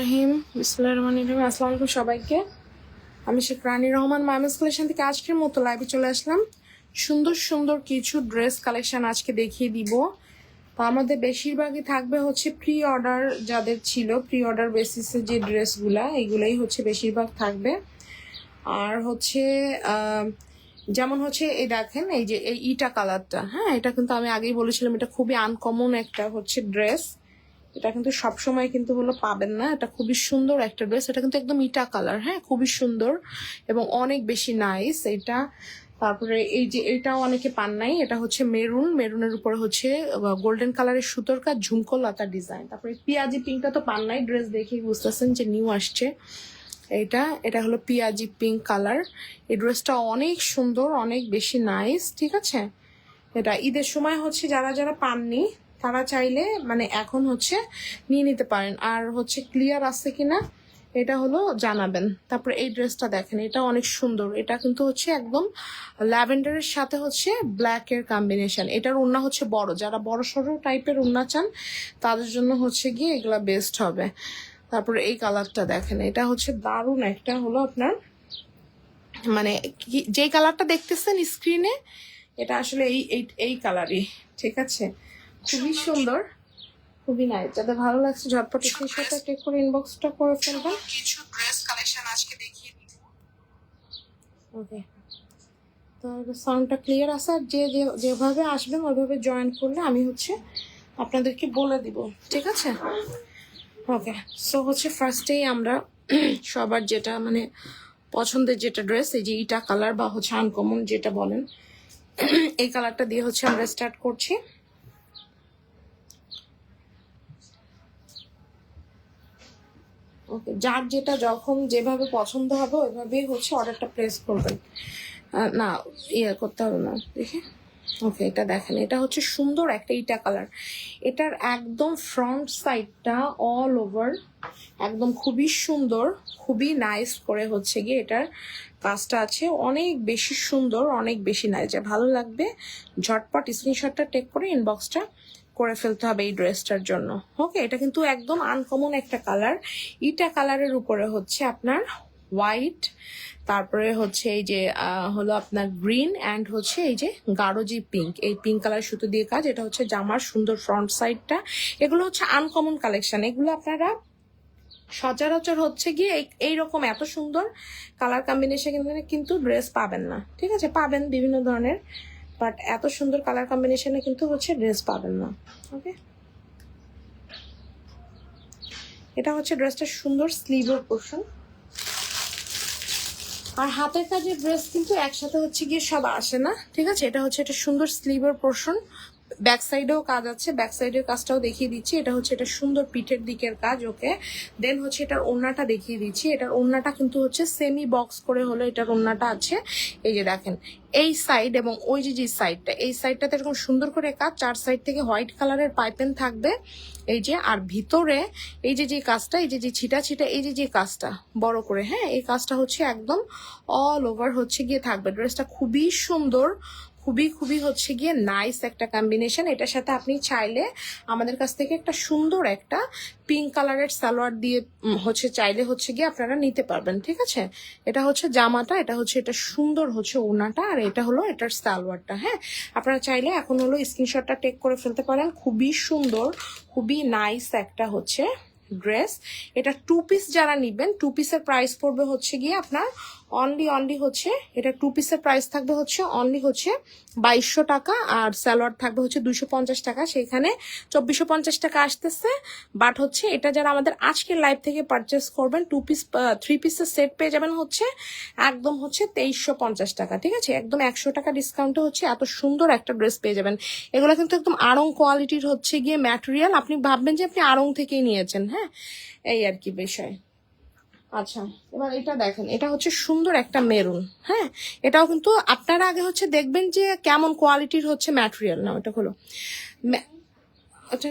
রহিম বিসমিল্লাহির রহমানির রহিম। আসসালামু আলাইকুম সবাইকে। আমি শেখ রানী রহমান মাইমেস কালেকশন থেকে আজকের মতো লাইভে চলে আসলাম। সুন্দর সুন্দর কিছু ড্রেস কালেকশন আজকে দেখিয়ে দিব। তো আমাদের বেশিরভাগই থাকবে হচ্ছে প্রি অর্ডার, যাদের ছিল প্রি অর্ডার বেসিসে যে ড্রেসগুলা, এইগুলাই হচ্ছে বেশিরভাগ থাকবে। আর হচ্ছে যেমন হচ্ছে এই দেখেন, এই যে এই ইটা কালারটা, হ্যাঁ এটা কিন্তু আমি আগেই বলেছিলাম এটা খুবই আনকমন একটা হচ্ছে ড্রেস। এটা কিন্তু সবসময় কিন্তু হলো পাবেন না। এটা খুবই সুন্দর একটা ড্রেস। এটা কিন্তু একদম ইটা কালার, হ্যাঁ খুবই সুন্দর এবং অনেক বেশি নাইস এটা। তারপরে এই যে এটাও অনেকে পান নাই, এটা হচ্ছে মেরুন, মেরুনের উপরে হচ্ছে গোল্ডেন কালারের সুতোর কাজ, ঝুমকো লতা ডিজাইন। তারপরে পিয়াজি পিঙ্কটা তো পান নাই, ড্রেস দেখেই বুঝতেছেন যে নিউ আসছে। এটা হলো পিয়াজি পিঙ্ক কালার। এই ড্রেসটা অনেক সুন্দর, অনেক বেশি নাইস, ঠিক আছে। এটা ঈদের সময় হচ্ছে যারা যারা পাননি তারা চাইলে মানে এখন হচ্ছে নিয়ে নিতে পারেন। আর হচ্ছে ক্লিয়ার আছে কিনা এটা হলো জানাবেন। তারপরে এই ড্রেসটা দেখেন, এটা অনেক সুন্দর। এটা কিন্তু হচ্ছে একদম ল্যাভেন্ডারের সাথে হচ্ছে ব্ল্যাক এর কম্বিনেশন। এটার ওড়না হচ্ছে বড়, যারা বড় সড়ো টাইপের ওড়না চান তাদের জন্য হচ্ছে গিয়ে এগুলা বেস্ট হবে। তারপরে এই কালারটা দেখেন, এটা হচ্ছে দারুণ একটা হলো আপনার মানে যে কালারটা দেখতেছেন স্ক্রিনে, এটা আসলে এই এই এই কালারই, ঠিক আছে। খুবই সুন্দর, খুবই নাইস। যাদের ভালো লাগছে ঝটপট স্ক্রিনশটটা টেক করে ইনবক্সটা করে ফেলবেন। কিছু ড্রেস কালেকশন আজকে দেখিয়ে দিব। ওকে, তো সাউন্ডটা ক্লিয়ার আছে। আর যে যেভাবে আসবেন ওইভাবে জয়েন করলে আমি হচ্ছে আপনাদেরকে বলে দিব, ঠিক আছে। ওকে, সো হচ্ছে ফার্স্টেই আমরা সবার যেটা মানে পছন্দের যেটা ড্রেস, এই যে ইটা কালার বা হচ্ছে আনকমন যেটা বলেন, এই কালারটা দিয়ে হচ্ছে আমরা স্টার্ট করছি। ওকে, যার যেটা যখন যেভাবে পছন্দ হবে ওইভাবেই হচ্ছে অর্ডারটা প্লেস করবেন। না ইয়ে করতে হবে না, দেখে। ওকে, এটা দেখেন, এটা হচ্ছে সুন্দর একটা ইটা কালার। এটার একদম ফ্রন্ট সাইডটা অল ওভার একদম খুবই সুন্দর, খুবই নাইস করে হচ্ছে গিয়ে এটার কাজটা আছে। অনেক বেশি সুন্দর, অনেক বেশি নাইস। যা ভালো লাগবে ঝটপট স্ক্রিনশটটা টেক করে ইনবক্সটা করে ফেলতে হবে এই ড্রেসটার জন্য। ওকে, এটা কিন্তু একদম আনকমন একটা কালার। ইটা কালারের উপরে হচ্ছে আপনার হোয়াইট, তারপরে হচ্ছে এই যে হলো আপনার গ্রিন অ্যান্ড হচ্ছে এই যে গাঢ়জি পিঙ্ক, এই পিঙ্ক কালার সুতো দিয়ে কাজ। এটা হচ্ছে জামার সুন্দর ফ্রন্ট সাইডটা। এগুলো হচ্ছে আনকমন কালেকশন, এগুলো আপনারা সচরাচর হচ্ছে গিয়ে এইরকম এত সুন্দর কালার কম্বিনেশন কিন্তু ড্রেস পাবেন না, ঠিক আছে। পাবেন বিভিন্ন ধরনের, বাট এত সুন্দর কালার কম্বিনেশনে কিন্তু হচ্ছে ড্রেস পাবেন না। ওকে, এটা হচ্ছে ড্রেসটা সুন্দর স্লিভের পোর্শন। আর হাতের কাজের ড্রেস কিন্তু একসাথে হচ্ছে গিয়ে সব আসে না, ঠিক আছে। এটা হচ্ছে এটা সুন্দর স্লিভের পোর্শন, ব্যাক সাইডেও কাজ আছে, ব্যাক সাইডের কাজটাও দেখিয়ে দিচ্ছি। এটা হচ্ছে এটা সুন্দর পিঠের দিকের কাজ। ওকে, দেন হচ্ছে এটার ওড়নাটা দেখিয়ে দিচ্ছি। এটার ওড়নাটা কিন্তু হচ্ছে সেমি বক্স করে হলো এটার ওড়নাটা আছে। এই যে দেখেন এই সাইড এবং ওই যে সাইডটা, এই সাইডটাতে এরকম সুন্দর করে কাজ, চার সাইড থেকে হোয়াইট কালারের পাইপেন থাকবে এই যে। আর ভিতরে এই যে কাজটা, এই যে ছিটা ছিটা এই যে কাজটা বড় করে, হ্যাঁ এই কাজটা হচ্ছে একদম অল ওভার হচ্ছে গিয়ে থাকবে। ড্রেসটা খুবই সুন্দর, খুবই খুবই হচ্ছে গিয়ে নাইস একটা কম্বিনেশন। এটার সাথে আপনি চাইলে আমাদের কাছ থেকে একটা সুন্দর একটা পিঙ্ক কালারের সালোয়ার দিয়ে হচ্ছে চাইলে হচ্ছে গিয়ে আপনারা নিতে পারবেন, ঠিক আছে। এটা হচ্ছে জামাটা, এটা হচ্ছে এটা সুন্দর হচ্ছে ওড়নাটা, আর এটা হলো এটার সালোয়ারটা। হ্যাঁ, আপনারা চাইলে এখন হলো স্ক্রিনশটটা টেক করে ফেলতে পারেন। খুবই সুন্দর, খুবই নাইস একটা হচ্ছে ড্রেস। এটা টু পিস যারা নিবেন, টু পিসের প্রাইস পড়বে হচ্ছে গিয়ে আপনার অনলি হচ্ছে এটা টু পিসের প্রাইস থাকবে হচ্ছে অনলি হচ্ছে 2200 টাকা, আর সালোয়ার থাকবে হচ্ছে 250 টাকা। সেখানে 2450 টাকা আসতেছে। বাট হচ্ছে এটা যারা আমাদের আজকের লাইভ থেকে পারচেস করবেন, টু পিস 3 পিসের সেট পেয়ে যাবেন হচ্ছে একদম হচ্ছে 2350 টাকা, ঠিক আছে। একদম 100 টাকা ডিসকাউন্টে হচ্ছে এত সুন্দর একটা ড্রেস পেয়ে যাবেন। এগুলো কিন্তু একদম আড়ং কোয়ালিটির হচ্ছে গিয়ে ম্যাটেরিয়াল, আপনি ভাববেন যে আপনি আড়ং থেকেই নিয়েছেন, হ্যাঁ এই আর কি বিষয়। আচ্ছা, এবার এটা দেখেন, এটা হচ্ছে সুন্দর একটা মেরুন। হ্যাঁ, এটাও কিন্তু আপনারা আগে হচ্ছে দেখবেন যে কেমন কোয়ালিটির হচ্ছে ম্যাটেরিয়াল। না ওটা হলো আচ্ছা,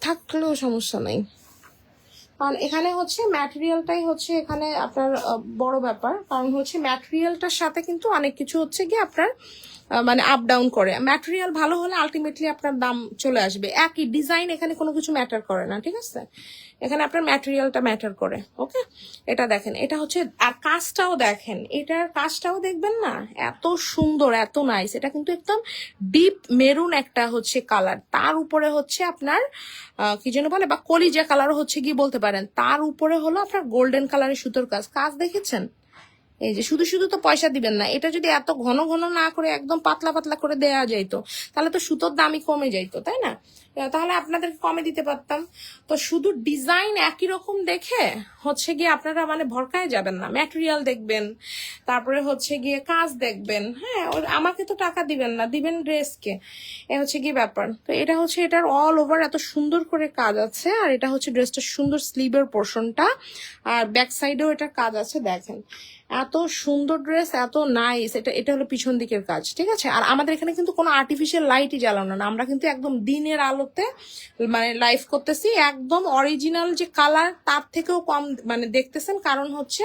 থাকলেও সমস্যা নাই, কারণ এখানে হচ্ছে ম্যাটেরিয়ালটাই হচ্ছে এখানে আপনার বড় ব্যাপার। কারণ হচ্ছে ম্যাটেরিয়ালটার সাথে কিন্তু অনেক কিছু হচ্ছে গিয়ে আপনার মানে আপ ডাউন করে। ম্যাটেরিয়াল ভালো হলে আলটিমেটলি আপনার দাম চলে আসবে। একই ডিজাইন, এখানে কোনো কিছু ম্যাটার করে না, ঠিক আছে? এখানে আপনার ম্যাটেরিয়ালটা ম্যাটার করে। ওকে, এটা দেখেন, এটা হচ্ছে, আর কাজটাও দেখেন, এটার কাজটাও দেখবেন না, এত সুন্দর, এত নাইস। এটা কিন্তু একদম ডিপ মেরুন একটা হচ্ছে কালার, তার উপরে হচ্ছে আপনার কি যেন বলে, বা কলিজা কালারও হচ্ছে কি বলতে পারেন, তার উপরে হলো আপনার গোল্ডেন কালারের সুতোর কাজ। কাজ দেখেছেন? এই যে শুধু শুধু তো পয়সা দিবেন না, এটা যদি এত ঘন ঘন না করে একদম পাতলা পাতলা করে দেয়া যাইতো, তাহলে তো সুতোর দামই কমে যাইতো, তাই না? তাহলে আপনাদেরকে কমে দিতে পারতাম। তো শুধু ডিজাইন একই রকম দেখে হচ্ছে গিয়ে আপনারা মানে ভরকায় যাবেন না, ম্যাটেরিয়াল দেখবেন, তারপরে হচ্ছে গিয়ে কাজ দেখবেন। হ্যাঁ, আমাকে তো টাকা দিবেন না, দিবেন ড্রেসকে, এ হচ্ছে গিয়ে ব্যাপার। তো এটা হচ্ছে, এটার অল ওভার এত সুন্দর করে কাজ আছে, আর এটা হচ্ছে ড্রেসটার সুন্দর স্লিভের পোর্শনটা, আর ব্যাক সাইডেও এটার কাজ আছে। দেখেন এত সুন্দর ড্রেস, এত নাইস। এটা হলো পিছন দিকের কাজ, ঠিক আছে? আর আমাদের এখানে কিন্তু কোনো আর্টিফিশিয়াল লাইটই জ্বালানো না, আমরা কিন্তু একদম দিনের আলোতে মানে লাইভ করতেছি। একদম অরিজিনাল যে কালার তার থেকেও কম মানে দেখতেছেন, কারণ হচ্ছে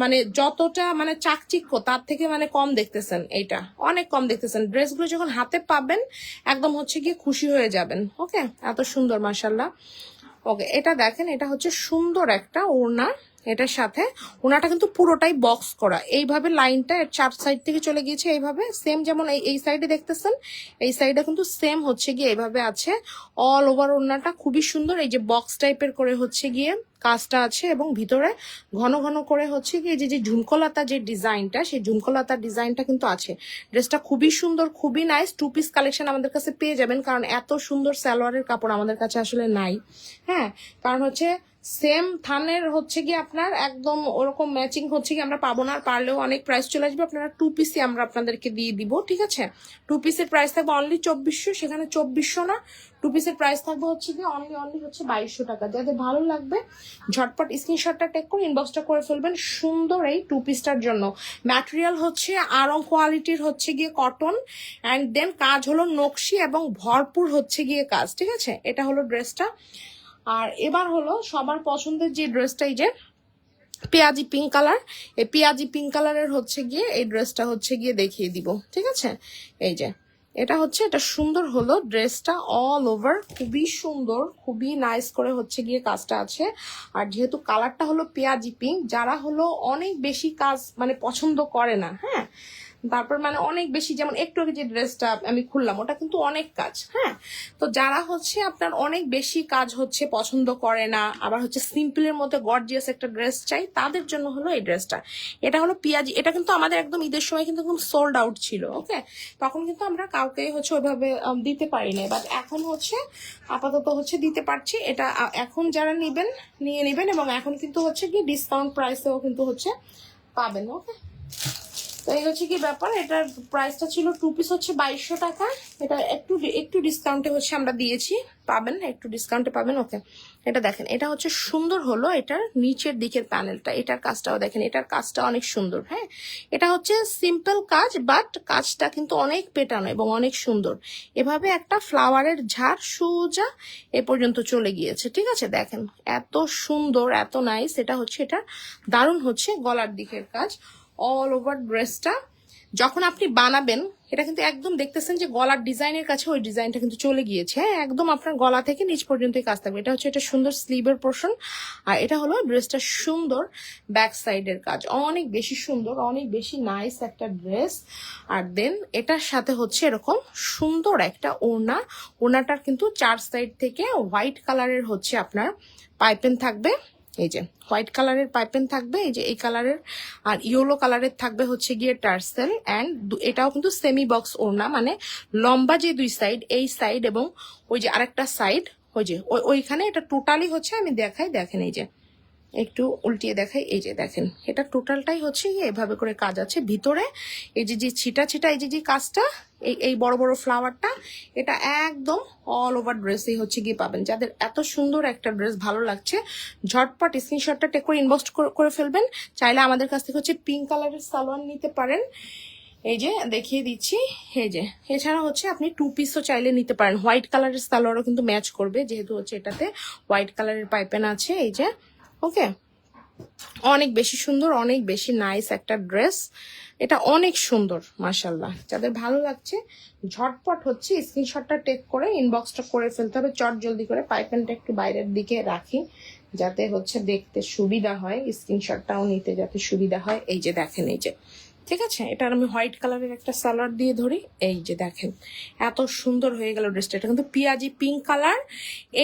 মানে যতটা মানে চাকচিক্য তার থেকে মানে কম দেখতেছেন, এইটা অনেক কম দেখতেছেন। ড্রেসগুলো যখন হাতে পাবেন একদম হচ্ছে গিয়ে খুশি হয়ে যাবেন। ওকে, এত সুন্দর, মাশাল্লাহ। ওকে, এটা দেখেন, এটা হচ্ছে সুন্দর একটা ওড়না, এটার সাথে ওনাটা কিন্তু পুরোটাই বক্স করা, এইভাবে লাইনটা চার সাইড থেকে চলে গিয়েছে এইভাবে, সেম যেমন এই সাইডে দেখতেছেন, এই সাইডে কিন্তু সেম হচ্ছে গিয়ে এইভাবে আছে। অল ওভার ওড়নাটা খুবই সুন্দর, এই যে বক্স টাইপের করে হচ্ছে গিয়ে কাজটা আছে, এবং ভিতরে ঘন ঘন করে হচ্ছে গিয়ে যে ঝুমকোলাতা যে ডিজাইনটা, সেই ঝুমকোলাতার ডিজাইনটা কিন্তু আছে। ড্রেসটা খুবই সুন্দর, খুবই নাইস। 2 পিস কালেকশন আমাদের কাছে পেয়ে যাবেন, কারণ এত সুন্দর সালোয়ারের কাপড় আমাদের কাছে আসলে নাই। হ্যাঁ, কারণ হচ্ছে সেম থানের হচ্ছে গিয়ে আপনার একদম ওরকম ম্যাচিং হচ্ছে কি আমরা পাবো না, আর পারলেও অনেক প্রাইস চলে আসবে। আপনারা 2 পিসই আমরা আপনাদেরকে দিয়ে দিব, ঠিক আছে? 2 পিসের প্রাইস থাকবে অনলি 2400, সেখানে 2400 না, 2 পিসের প্রাইস থাকবে হচ্ছে কি অনলি হচ্ছে 2200 টাকা। যাদের ভালো লাগবে ঝটপট স্ক্রিনশটটা টেক করে ইনবক্সটা করে ফেলবেন সুন্দর এই 2 পিসটার জন্য। ম্যাটেরিয়াল হচ্ছে আরং কোয়ালিটির হচ্ছে গিয়ে কটন, অ্যান্ড দেন কাজ হলো নকশি এবং ভরপুর হচ্ছে গিয়ে কাজ, ঠিক আছে? এটা হলো ড্রেসটা। আর এবার হলো সবার পছন্দের যে ড্রেসটা, এই যে পেঁয়াজি পিঙ্ক কালার, এই পেঁয়াজি পিঙ্ক কালারের হচ্ছে গিয়ে এই ড্রেসটা হচ্ছে গিয়ে দেখিয়ে দিব, ঠিক আছে? এই যে এটা হচ্ছে, এটা সুন্দর হলো ড্রেসটা, অল ওভার খুবই সুন্দর, খুবই নাইস করে হচ্ছে গিয়ে কাজটা আছে। আর যেহেতু কালারটা হলো পেঁয়াজি পিঙ্ক, যারা হলো অনেক বেশি কাজ মানে পছন্দ করে না, হ্যাঁ, তারপর মানে অনেক বেশি, যেমন একটু আগে যে ড্রেসটা আমি খুললাম ওটা কিন্তু অনেক কাজ। হ্যাঁ, তো যারা হচ্ছে আপনার অনেক বেশি কাজ হচ্ছে পছন্দ করে না, আবার হচ্ছে সিম্পলের মধ্যে গর্জিয়াস একটা ড্রেস চাই, তাদের জন্য হলো এই ড্রেসটা। এটা হলো পেঁয়াজি, এটা কিন্তু আমাদের একদম ঈদের সময় কিন্তু একদম সোল্ড আউট ছিল। ওকে, তখন কিন্তু আমরা কাউকে হচ্ছে ওইভাবে দিতে পারি না, বাট এখন হচ্ছে আপাতত হচ্ছে দিতে পারছি। এটা এখন যারা নিবেন নিয়ে নেবেন, এবং এখন কিন্তু হচ্ছে কি ডিসকাউন্ট প্রাইসেও কিন্তু হচ্ছে পাবেন। ওকে, তো এই হচ্ছে কি ব্যাপার। এটার প্রাইসটা ছিল 2 পিস হচ্ছে 2200 টাকা, এটা একটু ডিসকাউন্টে হচ্ছে আমরা দিয়েছি, পাবেন একটু ডিসকাউন্টে পাবেন। ওকে, এটা দেখেন, এটা হচ্ছে সুন্দর হলো এটার নিচের দিকের প্যানেলটা, এটার কাজটাও দেখেন, এটার কাজটা অনেক সুন্দর। হ্যাঁ, এটা হচ্ছে সিম্পল কাজ, বাট কাজটা কিন্তু অনেক পেটানো এবং অনেক সুন্দর। এভাবে একটা ফ্লাওয়ারের ঝাড় সোজা এ পর্যন্ত চলে গিয়েছে, ঠিক আছে? দেখেন এত সুন্দর, এত নাইস। এটা হচ্ছে, এটা দারুণ হচ্ছে গলার দিকের কাজ, অল ওভার ড্রেসটা যখন আপনি বানাবেন, এটা কিন্তু একদম দেখতেছেন যে গলার ডিজাইনের কাছে ওই ডিজাইনটা কিন্তু চলে গিয়েছে। হ্যাঁ, একদম আপনার গলা থেকে নিচ পর্যন্তই কাজ থাকবে। এটা হচ্ছে, এটা সুন্দর স্লিভের পোর্শন, আর এটা হলো ড্রেসটা সুন্দর ব্যাক সাইডের কাজ, অনেক বেশি সুন্দর, অনেক বেশি নাইস একটা ড্রেস। আর দেন এটার সাথে হচ্ছে এরকম সুন্দর একটা ওড়না, ওড়নাটার কিন্তু 4 সাইড থেকে হোয়াইট কালারের হচ্ছে আপনার পাইপেন থাকবে, এই যে হোয়াইট কালারের পাইপেন থাকবে, এই যে এই কালারের, আর ইয়েলো কালারের থাকবে হচ্ছে গিয়ে টার্সেল, অ্যান্ড এটাও কিন্তু সেমি বক্স ওড়না, মানে লম্বা যে 2 সাইড, এই সাইড এবং ওই যে আরেকটা সাইড, ওই যে ওইখানে, এটা টোটালি হচ্ছে আমি দেখাই, দেখেন এই যে একটু উল্টিয়ে দেখাই, এই যে দেখেন এটা টোটালটাই হচ্ছে এভাবে করে কাজ আছে। ভিতরে এই যে ছিটা ছিটা এই যে কাজটা, এই বড় বড় ফ্লাওয়ারটা, এটা একদম অল ওভার ড্রেসই হচ্ছে গিয়ে পাবেন। যাদের এত সুন্দর একটা ড্রেস ভালো লাগছে, ঝটপট স্ক্রিনশটটা টেক করে ইনবক্স করে ফেলবেন। চাইলে আমাদের কাছ থেকে হচ্ছে পিঙ্ক কালারের সালোয়ার নিতে পারেন, এই যে দেখিয়ে দিচ্ছি, এই যে। এছাড়া হচ্ছে আপনি 2 পিসও চাইলে নিতে পারেন, হোয়াইট কালারের সালোয়ারও কিন্তু ম্যাচ করবে, যেহেতু হচ্ছে এটাতে হোয়াইট কালারের পাইপেন আছে, এই যে। ওকে, অনেক বেশি সুন্দর, অনেক বেশি নাইস একটা ড্রেস। এটা অনেক সুন্দর মাশাল্লাহ। যাদের ভালো লাগছে ঝটপট হচ্ছে স্ক্রিনশটটা টেক করে ইনবক্সটা করে ফেলতে হবে চট জলদি করে। পাইপেনটা একটু বাইরের দিকে রাখি যাতে হচ্ছে দেখতে সুবিধা হয়, স্ক্রিনশটটাও নিতে যাতে সুবিধা হয়। এই যে দেখেন, এই যে ঠিক আছে, এটার আমি হোয়াইট কালারের একটা সালোয়ার দিয়ে ধরি। এই যে দেখেন এত সুন্দর হয়ে গেল ড্রেসটা। এটা কিন্তু পিয়াজি পিঙ্ক কালার।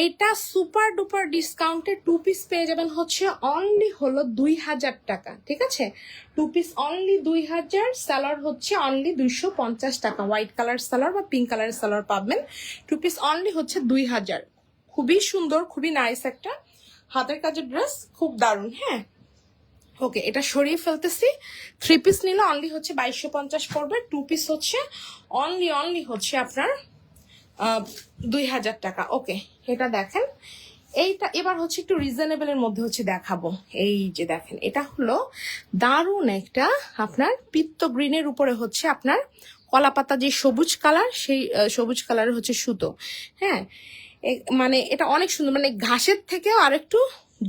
এইটা সুপার ডুপার ডিসকাউন্টে 2 পিস পেয়ে যাবেন হচ্ছে অনলি হলো 2000 টাকা। ঠিক আছে, 2 পিস অনলি 2000, সালোয়ার হচ্ছে অনলি 250 টাকা। হোয়াইট কালার সালোয়ার বা পিঙ্ক কালারের সালোয়ার পাবেন। 2 পিস অনলি হচ্ছে 2000। খুবই সুন্দর, খুবই নাইস একটা হাতের কাজের ড্রেস, খুব দারুণ। হ্যাঁ ওকে, এটা সরিয়ে ফেলতেছি। 3 পিস নিলে অনলি হচ্ছে 2250 পড়বে। 2 পিস হচ্ছে অনলি হচ্ছে আপনার 2000 টাকা। ওকে, এটা দেখেন। এইটা এবার হচ্ছে একটু রিজনেবলের মধ্যে হচ্ছে দেখাবো। এই যে দেখেন, এটা হলো দারুণ একটা আপনার পিত্ত গ্রিনের উপরে হচ্ছে আপনার কলা পাতা যে সবুজ কালার, সেই সবুজ কালারের হচ্ছে সুতো। হ্যাঁ, মানে এটা অনেক সুন্দর, মানে ঘাসের থেকেও আরেকটু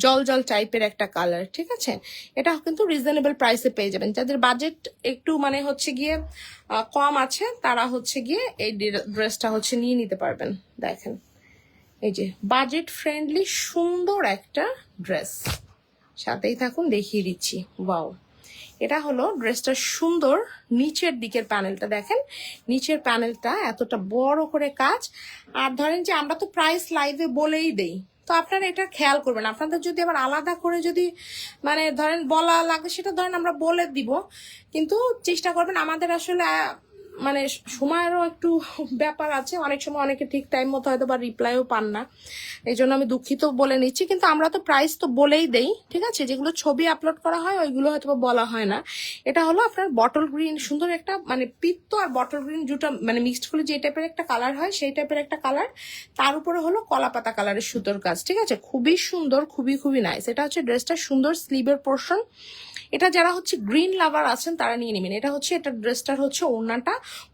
জল জল টাইপের একটা কালার। ঠিক আছে, এটা কিন্তু রিজনেবল প্রাইসে পেয়ে যাবেন। যাদের বাজেট একটু মানে হচ্ছে গিয়ে কম আছে তারা হচ্ছে গিয়ে এই ড্রেসটা হচ্ছে নিয়ে নিতে পারবেন। দেখেন এই যে বাজেট ফ্রেন্ডলি সুন্দর একটা ড্রেস, সাথেই থাকুন দেখিয়ে দিচ্ছি। ওয়াও, এটা হলো ড্রেসটা সুন্দর। নিচের দিকের প্যানেলটা দেখেন, নিচের প্যানেলটা এতটা বড় করে কাজ। আর ধরেন যে আমরা তো প্রাইস লাইভে বলেই দেই, তো আপনারা এটা খেয়াল করবেন। আপনাদের যদি আবার আলাদা করে যদি মানে ধরেন বলা লাগে, সেটা ধরেন আমরা বলে দিব, কিন্তু চেষ্টা করবেন। আমাদের আসলে মানে সময়েরও একটু ব্যাপার আছে, অনেক সময় অনেকে ঠিক টাইম মতো হয়তো বা রিপ্লাইও পান না, এই জন্য আমি দুঃখিত বলে নিচ্ছি। কিন্তু আমরা তো প্রাইস তো বলেই দেই, ঠিক আছে। যেগুলো ছবি আপলোড করা হয় ওইগুলো হয়তো বলা হয় না। এটা হলো আপনার বটল গ্রিন, সুন্দর একটা মানে পিত্ত আর বটল গ্রিন দুটো মানে মিক্সড করে যে টাইপের একটা কালার হয়, সেই টাইপের একটা কালার। তার উপরে হলো কলা পাতা কালারের সুতোর কাজ। ঠিক আছে, খুবই সুন্দর, খুবই খুবই নাইস। এটা হচ্ছে ড্রেসটা সুন্দর স্লিভের পোর্শন। এটা যারা হচ্ছে গ্রিন লাভার আছেন তারা নিয়ে নেবেন। এটা হচ্ছে এটা ড্রেসটার হচ্ছে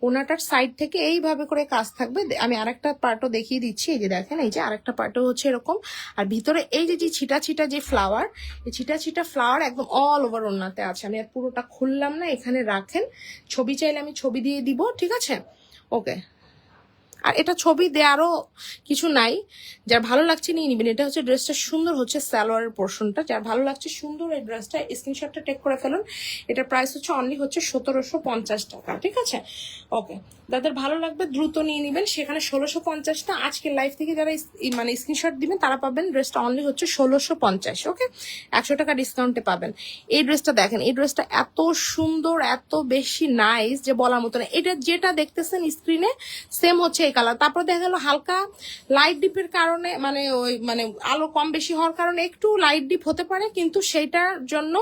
ওড়নাটার সাইড থেকে এইভাবে করে কাজ থাকবে। আমি আরেকটা পার্টও দেখিয়ে দিচ্ছি। এই যে দেখেন, এই যে আরেকটা পার্টও হচ্ছে এরকম। আর ভিতরে এই যে যে ছিটা ছিটা যে ফ্লাওয়ার, এই ছিটা ছিটা ফ্লাওয়ার একদম অল ওভার ওড়নাতে আছে। আমি আর পুরোটা খুললাম না, এখানে রাখেন। ছবি চাইলে আমি ছবি দিয়ে দিব। ঠিক আছে, ওকে। আর এটা ছবি দেওয়ারও কিছু নাই, যার ভালো লাগছে নিয়ে নিবেন। এটা হচ্ছে ড্রেসটা সুন্দর হচ্ছে সালোয়ারের পোর্শনটা। যার ভালো লাগছে সুন্দর এই ড্রেসটা স্ক্রিনশটটা টেক করে ফেলুন। এটার প্রাইস হচ্ছে অনলি হচ্ছে 1750 টাকা। ঠিক আছে, ওকে। যাদের ভালো লাগবে দ্রুত নিয়ে নিবেন। সেখানে 1650 না, আজকের লাইভ থেকে যারা মানে স্ক্রিনশট দিবেন তারা পাবেন ড্রেসটা অনলি হচ্ছে 1650। ওকে, 100 টাকা ডিসকাউন্টে পাবেন। এই ড্রেসটা দেখেন, এই ড্রেসটা এত সুন্দর, এত বেশি নাইস যে বলার মতো না। এটা যেটা দেখতেছেন স্ক্রিনে সেম হচ্ছে এই কালার। তারপর দেখা গেল হালকা লাইট ডিপের কারণে মানে ওই মানে আলো কম বেশি হওয়ার কারণে একটু লাইট ডিপ হতে পারে, কিন্তু সেইটার জন্য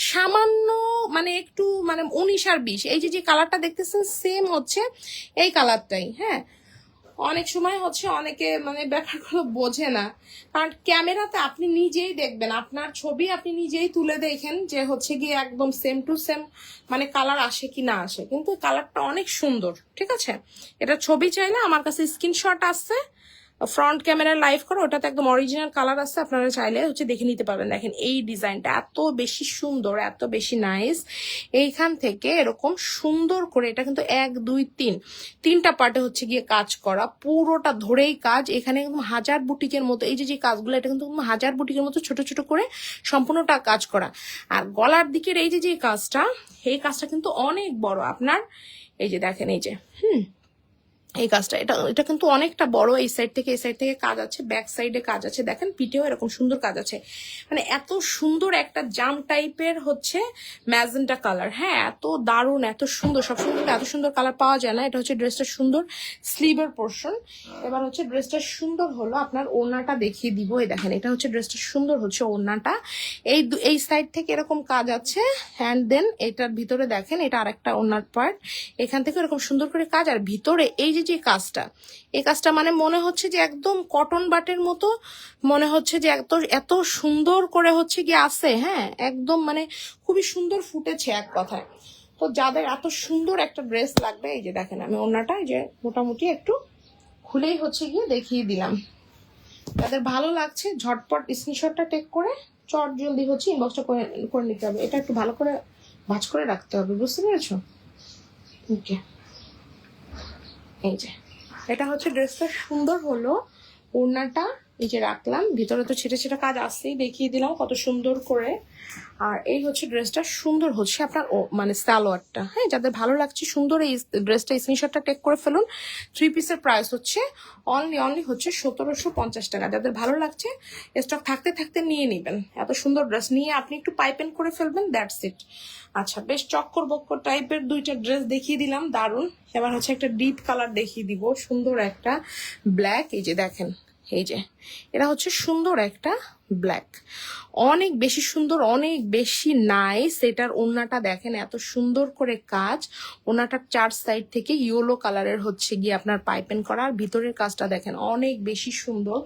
সামান্য মানে একটু মানে 19 আর 20, এই যে যে কালারটা দেখতেছেন সেম হচ্ছে এই কালারটাই। হ্যাঁ, অনেক সময় হচ্ছে অনেকে মানে ব্যাপারগুলো বোঝে না, কারণ ক্যামেরাতে আপনি নিজেই দেখবেন, আপনার ছবি আপনি নিজেই তুলে দেখেন যে হচ্ছে গিয়ে একদম সেম টু সেম মানে কালার আসে কি না আসে, কিন্তু কালারটা অনেক সুন্দর। ঠিক আছে, এটা ছবি চাইলে আমার কাছে স্ক্রিনশট আছে, ফ্রন্ট ক্যামেরা লাইভ করে, ওটাতে একদম অরিজিনাল কালার আছে, আপনারা চাইলে হচ্ছে দেখে নিতে পারবেন। দেখেন এই ডিজাইনটা এত বেশি সুন্দর, এত বেশি নাইস। এইখান থেকে এরকম সুন্দর করে এটা কিন্তু 1 2 3 তিনটা পার্টে হচ্ছে গিয়ে কাজ করা, পুরোটা ধরেই কাজ। এখানে একদম হাজার বুটিকের মতো এই যে যে কাজগুলো, এটা কিন্তু হাজার বুটিকের মতো ছোট ছোট করে সম্পূর্ণটা কাজ করা। আর গলার দিকের এই যে যে কাজটা, এই কাজটা কিন্তু অনেক বড় আপনার। এই যে দেখেন, এই যে এই কাজটা, এটা এটা কিন্তু অনেকটা বড়। এই সাইড থেকে এই সাইড থেকে কাজ আছে, ব্যাক সাইডে কাজ আছে, দেখেন পিঠেও এরকম সুন্দর কাজ আছে। মানে এত সুন্দর একটা জাম টাইপের হচ্ছে ম্যাজেন্টা কালার। হ্যাঁ, এত দারুণ, এত সুন্দর। সবসময় কিন্তু এত সুন্দর কালার পাওয়া যায় না। এটা হচ্ছে ড্রেসটা সুন্দর স্লিভের পোর্শন। এবার হচ্ছে ড্রেসটা সুন্দর হলো আপনার ওড়নাটা দেখিয়ে দিব। এই দেখেন, এটা হচ্ছে ড্রেসটা সুন্দর হচ্ছে ওড়নাটা। এই সাইড থেকে এরকম কাজ আছে, অ্যান্ড দেন এটার ভিতরে দেখেন, এটা আরেকটা ওড়নার পার্ট, এখান থেকে এরকম সুন্দর করে কাজ। আর ভিতরে এই যে কাজটা, এই কাজটা মানে মনে হচ্ছে যে একদম কটন বাটের মতো, মনে হচ্ছে যে এত এত সুন্দর করে হচ্ছে কি আছে। হ্যাঁ, একদম মানে খুবই সুন্দর ফুটেছে এক কথায়। তো যাদের এত সুন্দর একটা ড্রেস লাগবে, এই যে দেখেন আমি ওড়নাটা এই যে মোটামুটি একটু খুলেই হচ্ছে গিয়ে দেখিয়ে দিলাম। যাদের ভালো লাগছে ঝটপট স্ক্রিনশটটা টেক করে চট জলদি হচ্ছে ইনবক্সটা করে করে নিতে হবে। এটা একটু ভালো করে ভাঁজ করে রাখতে হবে, বুঝতে পেরেছো? ওকে, এই যে এটা হচ্ছে ড্রেসটা সুন্দর হলো। ওড়নাটা এই যে রাখলাম, ভিতরে তো ছিটে ছিটে কাজ আসছেই, দেখিয়ে দিলাম কত সুন্দর করে। আর এই হচ্ছে ড্রেসটা সুন্দর হচ্ছে আপনার মানে সালোয়ারটা। হ্যাঁ, যাদের ভালো লাগছে সুন্দর এই ড্রেসটা স্ক্রিনশটটা টেক করে ফেলুন। 3 পিসের প্রাইস হচ্ছে অনলি হচ্ছে 1750 টাকা। যাদের ভালো লাগছে স্টক থাকতে থাকতে নিয়ে নেবেন। এত সুন্দর ড্রেস নিয়ে আপনি একটু পাইপেন করে ফেলবেন, দ্যাটস ইট। আচ্ছা, বেশ চক্কর বক্কর টাইপের দুইটা ড্রেস দেখিয়ে দিলাম, দারুন। এবার হচ্ছে একটা ডিপ কালার দেখিয়ে দিব, সুন্দর একটা ব্ল্যাক। এই যে দেখেন, এই যে এটা হচ্ছে সুন্দর একটা ব্ল্যাক, অনেক বেশি সুন্দর, অনেক বেশি নাইস। এটার ওড়নাটা দেখেন এত সুন্দর করে কাজ, ওড়নাটার 4 সাইড থেকে ইয়েলো কালারের হচ্ছে গিয়ে আপনার পাইপেন করা। আর ভিতরের কাজটা দেখেন অনেক বেশি সুন্দর,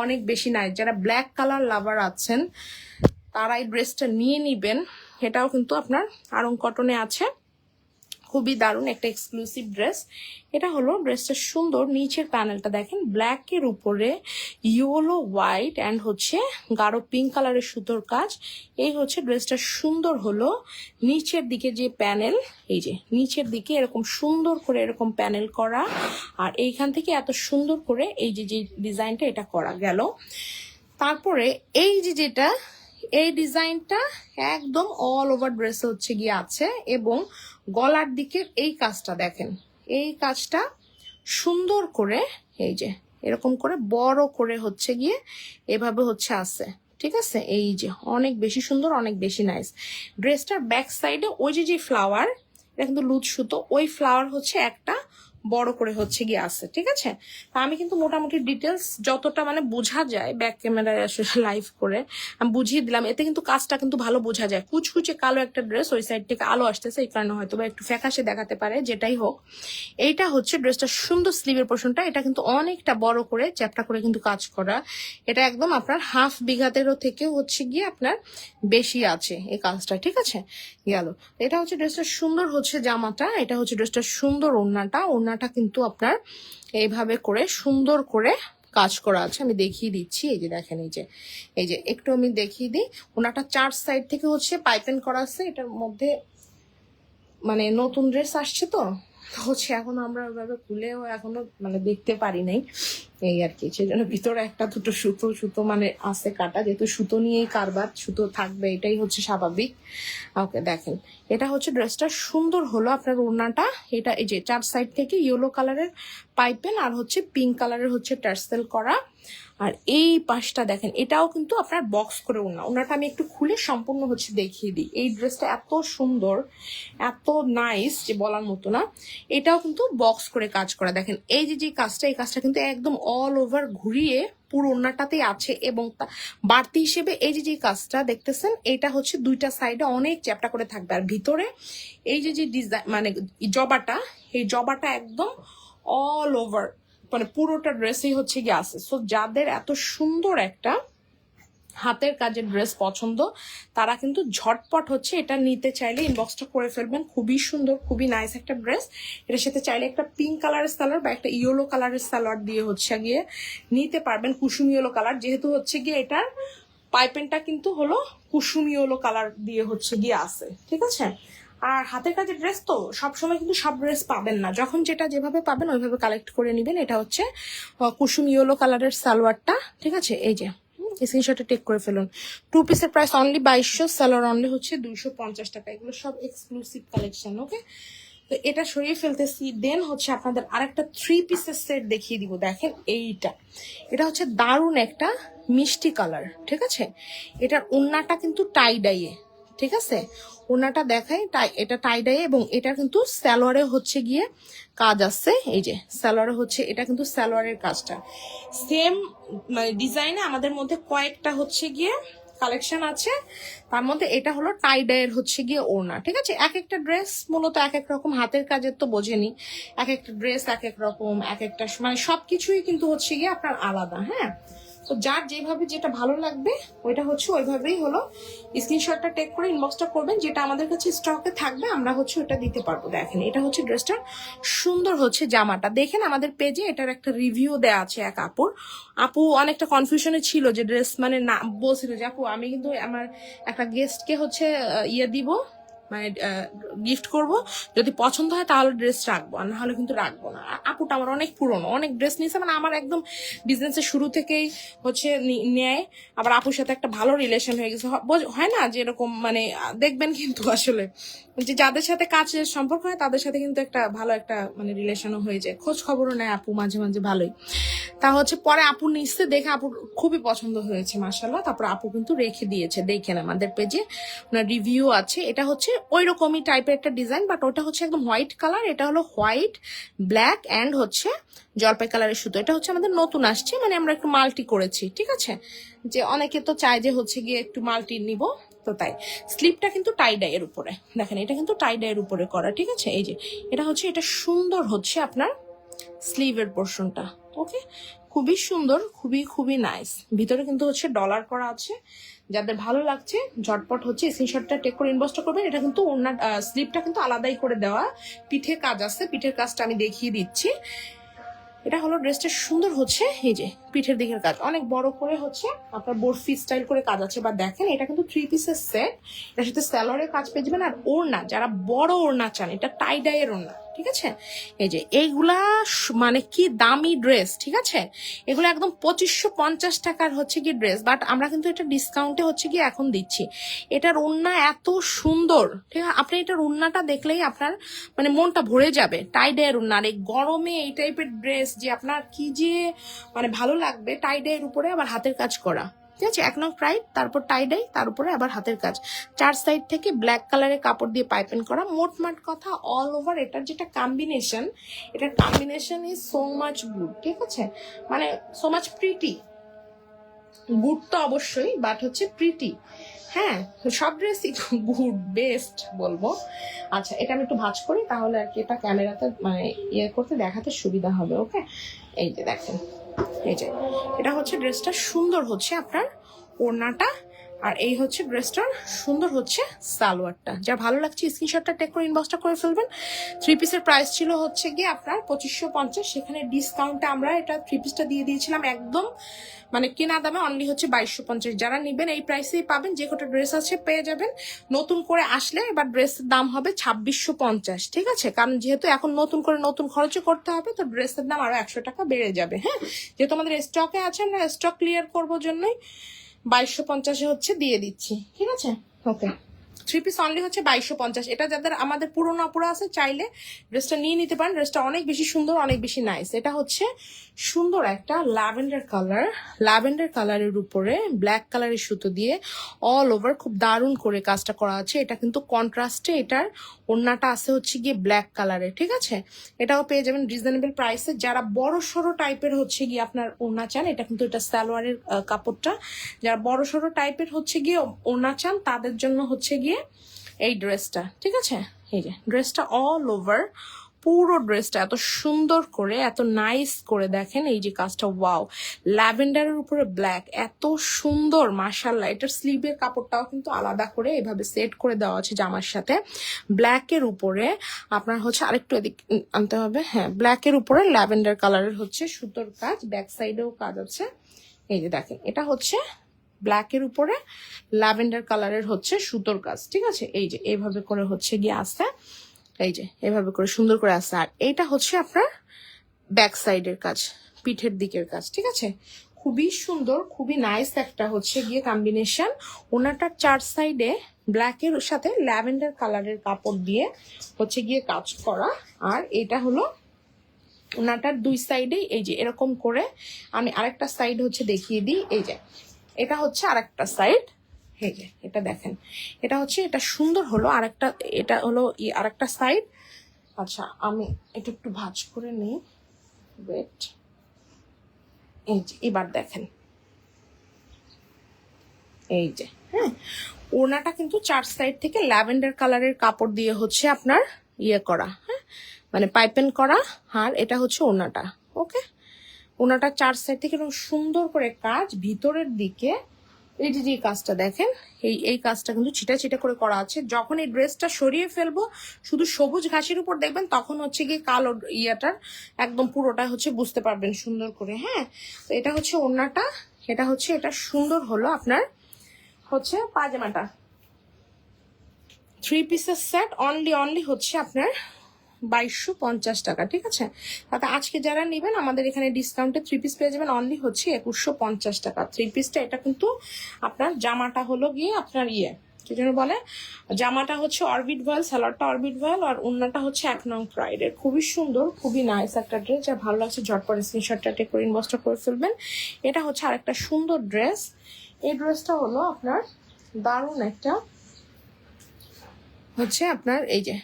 অনেক বেশি নাইস। যারা ব্ল্যাক কালার লাভার আছেন তারা এই ড্রেসটা নিয়ে নিবেন। এটাও কিন্তু আপনার আরং কটনে আছে, খুবই দারুণ একটা এক্সক্লুসিভ ড্রেস। এটা হলো ড্রেসটা সুন্দর, নিচের প্যানেলটা দেখেন ব্ল্যাকের উপরে ইয়েলো হোয়াইট অ্যান্ড হচ্ছে গাঢ় পিঙ্ক কালারের সুতোর কাজ। এই হচ্ছে ড্রেসটা সুন্দর হলো। নিচের দিকে যে প্যানেল, এই যে নিচের দিকে এরকম সুন্দর করে এরকম প্যানেল করা, আর এইখান থেকে এত সুন্দর করে এই যে যে ডিজাইনটা এটা করা গেল। তারপরে এই যে যেটা এই ডিজাইনটা একদম অল ওভার ড্রেসে হচ্ছে গিয়ে আছে, এবং গলার দিকের এই কাজটা দেখেন, এই কাজটা সুন্দর করে এই যে এরকম করে বড় করে হচ্ছে গিয়ে এভাবে হচ্ছে আছে, ঠিক আছে? এই যে অনেক বেশি সুন্দর, অনেক বেশি নাইস। ড্রেসটার ব্যাক সাইডে ওই যে যে ফ্লাওয়ার, এটা কিন্তু লুজ সুতো, ওই ফ্লাওয়ার হচ্ছে একটা বড় করে হচ্ছে গিয়ে আছে, ঠিক আছে? তা আমি কিন্তু মোটামুটি ডিটেলস যতটা মানে বোঝা যায় ব্যাক ক্যামেরায় আসলে লাইভ করে আমি বুঝিয়ে দিলাম। এতে কিন্তু কাজটা কিন্তু ভালো বোঝা যায়। কুচকুচে কালো একটা ড্রেস, ওই সাইড থেকে আলো আসতেছে, এই কারণে হয়তো বা একটু ফ্যাকাশে দেখাতে পারে, যেটাই হোক। এইটা হচ্ছে ড্রেসটা সুন্দর স্লিভের পোর্শনটা, এটা কিন্তু অনেকটা বড় করে চ্যাপটা করে কিন্তু কাজ করা। এটা একদম আপনার হাফ বিঘাতেরও থেকে হচ্ছে গিয়ে আপনার বেশি আছে এই কাজটা, ঠিক আছে? গেল। এটা হচ্ছে ড্রেসটা সুন্দর হচ্ছে জামাটা, এটা হচ্ছে ড্রেসটা সুন্দর ওড়নাটা। ওড়নাটা কিন্তু আপনার এইভাবে করে সুন্দর করে কাজ করা আছে, আমি দেখিয়ে দিচ্ছি। এই যে দেখেন, এই যে একটু আমি দেখিয়ে দিই। ওনাটা 4 সাইড থেকে হচ্ছে পাইপেন করা আছে। এটার মধ্যে মানে নতুন ড্রেস আসছে তো হচ্ছে এখন আমরা ওইভাবে খুলেও এখনো মানে দেখতে পারি নাই, এই আর কি। সেজন্য ভিতরে একটা দুটো সুতো মানে আছে কাটা, যেহেতু সুতো নিয়েই কারবার, সুতো থাকবে, এটাই হচ্ছে স্বাভাবিক। ওকে, দেখেন এটা হচ্ছে ড্রেসটা সুন্দর হলো। আপনার ওড়নাটা এটা এই যে 4 সাইড থেকে ইয়েলো কালারের পাইপেন আর হচ্ছে পিঙ্ক কালারের হচ্ছে টার্সেল করা। আর এই পাশটা দেখেন, এটাও কিন্তু আপনার বক্স করে ওড়নাটা আমি একটু খুলে সম্পূর্ণ হচ্ছে দেখিয়ে দিই। এই ড্রেসটা এত সুন্দর, এত নাইস যে বলার মতো না। এটাও কিন্তু বক্স করে কাজ করা। দেখেন এই যে কাজটা, এই কাজটা কিন্তু একদম অল ওভার ঘুরিয়ে পুরো ওড়নাটাতেই আছে, এবং বাড়তি হিসেবে এই যে কাজটা দেখতেছেন, এটা হচ্ছে দুইটা সাইডে অনেক চ্যাপটা করে থাকবে। আর ভিতরে এই যে ডিজাইন মানে জবাটা, এই জবাটা একদম অল ওভার মানে পুরোটা ড্রেসই হচ্ছে গিয়ে আছে। সো যাদের এত সুন্দর একটা হাতের কাজের ড্রেস পছন্দ তারা কিন্তু ঝটপট হচ্ছে এটা নিতে চাইলে ইনবক্সটা করে ফেলবেন। খুবই সুন্দর, খুবই নাইস একটা ড্রেস। এটার সাথে চাইলে একটা পিঙ্ক কালারের সালোয়ার বা একটা ইয়েলো কালারের সালোয়ার দিয়ে হচ্ছে গিয়ে নিতে পারবেন, কুসুম ইয়েলো কালার, যেহেতু হচ্ছে গিয়ে এটার পাইপেনটা কিন্তু হলো কুসুম ইয়েলো কালার দিয়ে হচ্ছে গিয়ে আছে, ঠিক আছে? আর হাতের কাজের ড্রেস তো সবসময় কিন্তু সব ড্রেস পাবেন না, যখন যেটা যেভাবে পাবেন ওইভাবে কালেক্ট করে নেবেন। এটা হচ্ছে কুসুম ইয়েলো কালারের সালোয়ারটা, ঠিক আছে? এই যে স্ক্রিনশটে টেক করে ফেলুন। 2 পিসের প্রাইস অনলি 2200, সালোয়ার অনলি হচ্ছে 250 টাকা। এগুলো সব এক্সক্লুসিভ কালেকশন, ওকে? তো এটা সরিয়ে ফেলতেছি। দেন হচ্ছে আপনাদের আরেকটা 3 পিসের সেট দেখিয়ে দিব। দেখেন এটা হচ্ছে দারুণ একটা মিষ্টি কালার, ঠিক আছে? এটার ওড়নাটা কিন্তু টাই ডাইয়ে, ঠিক আছে? ওড়নাটা দেখাই, এটা টাই ডাইয়ে, এবং এটা কিন্তু সালোয়ারে হচ্ছে গিয়ে কাজ আছে। এই যে সালোয়ারে হচ্ছে, এটা কিন্তু সালোয়ারের কাজটা সেম মানে ডিজাইনে আমাদের মধ্যে কয়েকটা হচ্ছে গিয়ে কালেকশন আছে, তার মধ্যে এটা হলো টাই ডাইয়ের হচ্ছে গিয়ে ওড়না, ঠিক আছে? এক একটা ড্রেস মূলত এক এক রকম, হাতের কাজের তো বোঝেনি, এক একটা ড্রেস এক এক রকম, এক একটা মানে সবকিছুই কিন্তু হচ্ছে গিয়ে আপনার আলাদা। হ্যাঁ, তো যার যেভাবে যেটা ভালো লাগবে ওইটা হচ্ছে ওইভাবেই হলো স্ক্রিনশটটা টেক করে ইনবক্সটা করবেন, যেটা আমাদের কাছে স্টকে থাকবে আমরা হচ্ছে ওটা দিতে পারবো। দেখেন এটা হচ্ছে ড্রেসটার সুন্দর হচ্ছে জামাটা, দেখেন আমাদের পেজে এটার একটা রিভিউ দেওয়া আছে এক আপুর। আপু অনেকটা কনফিউশনে ছিল যে ড্রেস মানে না, বলছিল যে আপু আমি কিন্তু আমার একটা গেস্টকে হচ্ছে ইয়ে দিব, মানে গিফট করব, যদি পছন্দ হয় তাহলে ড্রেস রাখবো, আর না হলে কিন্তু রাখবো না। আপুটা আমার অনেক পুরনো, অনেক ড্রেস নিয়েছে, মানে আমার একদম বিজনেসের শুরু থেকেই হচ্ছে নেয়। আবার আপুর সাথে একটা ভালো রিলেশন হয়ে গেছে, হয় না যে এরকম, মানে দেখবেন কিন্তু আসলে যে যাদের সাথে কাজের সম্পর্ক হয় তাদের সাথে কিন্তু একটা ভালো একটা মানে রিলেশনও হয়ে যায়, খোঁজ খবরও নেয় আপু মাঝে মাঝে ভালোই। তা হচ্ছে পরে আপু নিচ্ছে দেখে আপুর খুবই পছন্দ হয়েছে মাশাআল্লাহ, তারপর আপু কিন্তু রেখে দিয়েছে, দেখেন আমাদের পেজে ওনার রিভিউ আছে। এটা হচ্ছে ওই রকমই টাইপের একটা ডিজাইন, বাট ওটা হচ্ছে একদম হোয়াইট কালার, এটা হলো হোয়াইট ব্ল্যাক অ্যান্ড হচ্ছে জলপাই কালারের সুতো। এটা হচ্ছে আমাদের নতুন আসছে, মানে আমরা একটু মাল্টি করেছি, ঠিক আছে, যে অনেকে তো চায় যে হচ্ছে গিয়ে একটু মাল্টি নিব, তো তাই। স্লিপটা কিন্তু টাই ডাই এর উপরে, দেখেন এটা কিন্তু টাই ডাই এর উপরে করা, ঠিক আছে। এই যে এটা হচ্ছে, এটা সুন্দর হচ্ছে আপনার স্লিভের পোর্শনটা, ওকে, খুবই সুন্দর, খুবই খুবই নাইস। ভিতরে কিন্তু হচ্ছে ডলার করা আছে, যাদের ভালো লাগছে ঝটপট হচ্ছে স্ক্রিনশটটা টেক করে ইনবক্সটা করবেন। এটা কিন্তু ওনার স্লিপটা কিন্তু আলাদাই করে দেওয়া, পিঠে কাজ আছে, পিঠের কাজটা আমি দেখিয়ে দিচ্ছি। এটা হলো ড্রেসটা সুন্দর হচ্ছে, এই যে পিঠের দিকের কাজ অনেক বড় করে হচ্ছে আপনার বরফি স্টাইল করে কাজ আছে, বা দেখেন এটা কিন্তু 3 পিসের সেট, এটার সাথে স্যালোয়ারের কাজ পেয়ে যাবেন। আর ওড়না, যারা বড় ওড়না চান, এটা টাই ডাইয়ের ওড়না, ঠিক আছে। এই যে এইগুলা মানে কি দামি ড্রেস, ঠিক আছে, এগুলো একদম 2550 টাকার হচ্ছে কি ড্রেস, বাট আমরা কিন্তু এটা ডিসকাউন্টে হচ্ছে কি এখন দিচ্ছি। এটার ওড়না এত সুন্দর, ঠিক আছে, আপনি এটার ওড়নাটা দেখলেই আপনার মানে মনটা ভরে যাবে। টাই ডাইয়ের ওড়না, আর এই গরমে এই টাইপের ড্রেস যে আপনার কি যে মানে ভালো লাগবে, টাই ডাইয়ের উপরে আবার হাতের কাজ করা, ঠিক আছে, এক নং প্রাইড, তারপর টাই ডাই, তার উপরে আবার হাতের কাজ, 4 সাইড থেকে ব্ল্যাক কালারের কাপড় দিয়ে পাইপিং করা। মোটমাট কথা অল ওভার এটার যেটা কম্বিনেশন, এটার combination is so much good, ঠিক আছে, মানে সো মাচ প্রিটি। গুড তো অবশ্যই, বাট হচ্ছে প্রিটি, হ্যাঁ, সব ড্রেসই গুড, বেস্ট বলবো। আচ্ছা এটা আমি একটু ভাঁজ করি, তাহলে আর কি এটা ক্যামেরাতে মানে ইয়ে করতে দেখাতে সুবিধা হবে, ওকে। এই যে দেখেন, এই যে এটা হচ্ছে ড্রেসটা সুন্দর হচ্ছে আপনার ওড়নাটা, আর এই হচ্ছে ড্রেসটার সুন্দর হচ্ছে সালোয়ারটা। যা ভালো লাগছে স্ক্রিনশটটা টেক করে ইনবক্সটা করে ফেলবেন। 3 পিসের প্রাইস ছিল হচ্ছে গিয়ে আপনার 2550, সেখানে ডিসকাউন্টে আমরা এটা 3 পিসটা দিয়ে দিয়েছিলাম একদম মানে কেনা দামে অনলি হচ্ছে 2250। যারা নিবেন এই প্রাইসেই পাবেন, যে কটা ড্রেস আছে পেয়ে যাবেন। নতুন করে আসলে এবার ড্রেসের দাম হবে 2650, ঠিক আছে, কারণ যেহেতু এখন নতুন করে নতুন খরচও করতে হবে, তো ড্রেসের দাম আরো 100 টাকা বেড়ে যাবে, হ্যাঁ, যেহেতু আমাদের স্টকে আছে, আমরা স্টক ক্লিয়ার করবো জন্যই 2250 হচ্ছে দিয়ে দিচ্ছি, ঠিক আছে, ওকে। 3 পিস অনলি হচ্ছে 2250। এটা যাদের আমাদের পুরোনো আপুরা আছে চাইলে ড্রেসটা নিয়ে নিতে পারেন, ড্রেসটা অনেক বেশি সুন্দর, অনেক বেশি নাইস। এটা হচ্ছে সুন্দর একটা ল্যাভেন্ডার কালার, ল্যাভেন্ডার কালারের উপরে ব্ল্যাক কালারের সুতো দিয়ে অল ওভার খুব দারুণ করে কাজটা করা আছে। এটা কিন্তু কন্ট্রাস্টে, এটার ওড়নাটা আছে হচ্ছে গিয়ে ব্ল্যাক কালারের, ঠিক আছে, এটাও পেয়ে যাবেন রিজনেবল প্রাইসে। যারা বড় সড়ো টাইপের হচ্ছে গিয়ে আপনার ওড়না চান, এটা কিন্তু এটা সালোয়ারের কাপড়টা, যারা বড় সড়ো টাইপের হচ্ছে গিয়ে ওড়না চান তাদের জন্য হচ্ছে গিয়ে এই ড্রেসটা, ঠিক আছে। এই যে ড্রেসটা অল ওভার পুরো ড্রেসটা এত সুন্দর করে, এত নাইস করে, দেখেন এই যে কাজটা, ওয়াও, ল্যাভেন্ডারের উপরে ব্ল্যাক, এত সুন্দর মাশাআল্লাহ। এটার স্লিভের কাপড়টাও কিন্তু আলাদা করে এভাবে সেট করে দেওয়া আছে জামার সাথে। ব্ল্যাকের উপরে আপনার হচ্ছে আরেকটু এদিক আনতে হবে, হ্যাঁ, ব্ল্যাকের উপরে ল্যাভেন্ডার কালারের হচ্ছে সুতোর কাজ, ব্যাক সাইডেও কাজ আছে। এই যে দেখেন এটা হচ্ছে ব্ল্যাকের উপরে ল্যাভেন্ডার কালারের হচ্ছে সুতোর কাজ, ঠিক আছে, এই যে এইভাবে করে হচ্ছে গিয়ে আসছে, এই যে এভাবে করে সুন্দর করে আসছে। আর এইটা হচ্ছে আপনার ব্যাক সাইডের কাজ, পিঠের দিকের কাজ, ঠিক আছে, খুবই সুন্দর, খুবই নাইস একটা হচ্ছে গিয়ে কম্বিনেশন। ওনাটার 4 সাইডে ব্ল্যাকের সাথে ল্যাভেন্ডার কালারের কাপড় দিয়ে হচ্ছে গিয়ে কাজ করা। আর এটা হলো ওনাটার 2 সাইডে এই যে এরকম করে, আমি আরেকটা সাইড হচ্ছে দেখিয়ে দিই, এই যে এটা হচ্ছে আরেকটা সাইড, এই যে এটা দেখেন, এটা হচ্ছে, এটা সুন্দর হলো আরেকটা, এটা হলো আরেকটা সাইড। আচ্ছা আমি এটা একটু ভাঁজ করে নিই, ওয়েট, এই যে এবার দেখেন, এই যে, হ্যাঁ, ওড়নাটা কিন্তু 4 সাইড থেকে ল্যাভেন্ডার কালারের কাপড় দিয়ে হচ্ছে আপনার ইয়ে করা, হ্যাঁ, মানে পাইপেন করা। আর এটা হচ্ছে ওড়নাটা, ওকে, ওনাটা 4 সাইড থেকে এরকম সুন্দর করে কাজ, ভিতরের দিকে এই যে কাজটা দেখেন, এই কাজটা কিন্তু ছিটা ছিটা করে করা আছে। যখন এই ড্রেসটা সরিয়ে ফেলবো শুধু সবুজ ঘাসের উপর দেখবেন, তখন হচ্ছে গিয়ে কালো ইয়াটার একদম পুরোটা হচ্ছে বুঝতে পারবেন সুন্দর করে। হ্যাঁ, তো এটা হচ্ছে ওড়নাটা, এটা হচ্ছে এটা সুন্দর হলো আপনার হচ্ছে পায়জামাটা। 3 পিসের সেট অনলি হচ্ছে আপনার 2250 টাকা, ঠিক আছে। তাতে আজকে যারা নেবেন আমাদের এখানে ডিসকাউন্টে 3 পিস পেয়ে যাবেন অনলি হচ্ছে 2150 টাকা। 3 পিসটা এটা কিন্তু আপনার জামাটা হলো গিয়ে আপনার কি যেন বলে, জামাটা হচ্ছে অরবিট ভয়েল, সালোয়ারটা অরবিট ভয়েল, আর ওন্নাটা হচ্ছে 1 নং প্রাইডের। খুবই সুন্দর, খুবই নাইস একটা ড্রেস। যা ভালো লাগছে ঝটপট স্ক্রিনশটটা টেক করে ইনবক্সটা করে ফেলবেন। এটা হচ্ছে আরেকটা সুন্দর ড্রেস। এই ড্রেসটা হলো আপনার দারুণ একটা হচ্ছে আপনার এই যে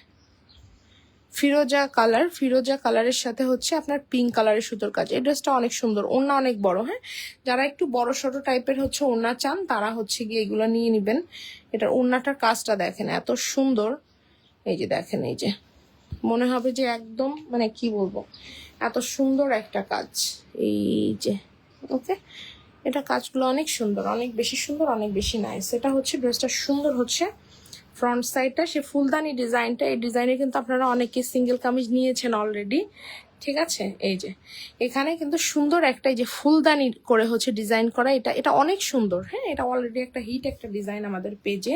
ফিরোজা কালারের সাথে হচ্ছে আপনার পিঙ্ক কালারের সুতোর কাজ। এই ড্রেসটা অনেক সুন্দর, ওড়না অনেক বড়। হ্যাঁ, যারা একটু বড় সড়ো টাইপের হচ্ছে ওড়না চান তারা হচ্ছে গিয়ে এগুলো নিয়ে নিবেন। এটার ওড়নাটার কাজটা দেখেন এত সুন্দর, এই যে দেখেন, এই যে মনে হবে যে একদম মানে কি বলবো, এত সুন্দর একটা কাজ। এই যে ওকে, এটা কাজগুলো অনেক সুন্দর, অনেক বেশি সুন্দর, অনেক বেশি নাইস। এটা হচ্ছে ড্রেসটা সুন্দর হচ্ছে ফ্রন্ট সাইডটা, সে ফুলদানি ডিজাইনটা। এই ডিজাইনে কিন্তু আপনারা অনেকে সিঙ্গেল কামিজ নিয়েছেন অলরেডি, ঠিক আছে। এই যে এখানে কিন্তু সুন্দর একটা এই যে ফুলদানি করে হচ্ছে ডিজাইন করা, এটা অনেক সুন্দর। হ্যাঁ, এটা অলরেডি একটা হিট একটা ডিজাইন আমাদের পেজে।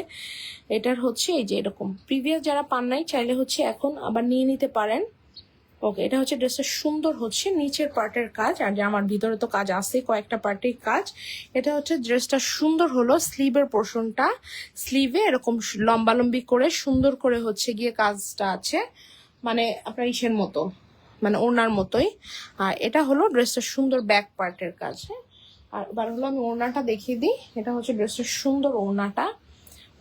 এটার হচ্ছে এই যে এরকম প্রিভিয়াস যারা পান নাই চাইলে হচ্ছে এখন আবার নিয়ে নিতে পারেন। ওকে, এটা হচ্ছে ড্রেসটা সুন্দর হচ্ছে নিচের পার্টের কাজ, আর জামার ভিতরে তো কাজ আছে কয়েকটা পার্টের কাজ। এটা হচ্ছে ড্রেসটা সুন্দর হলো স্লিভের পোর্শনটা, স্লিভে এরকম লম্বালম্বি করে সুন্দর করে হচ্ছে গিয়ে কাজটা আছে, মানে আপনার ইসের মতো, মানে ওড়নার মতোই। আর এটা হলো ড্রেসটা সুন্দর ব্যাক পার্টের কাজ। হ্যাঁ, আর এবার হলো আমি ওড়নাটা দেখিয়ে দিই। এটা হচ্ছে ড্রেসটা সুন্দর ওড়নাটা।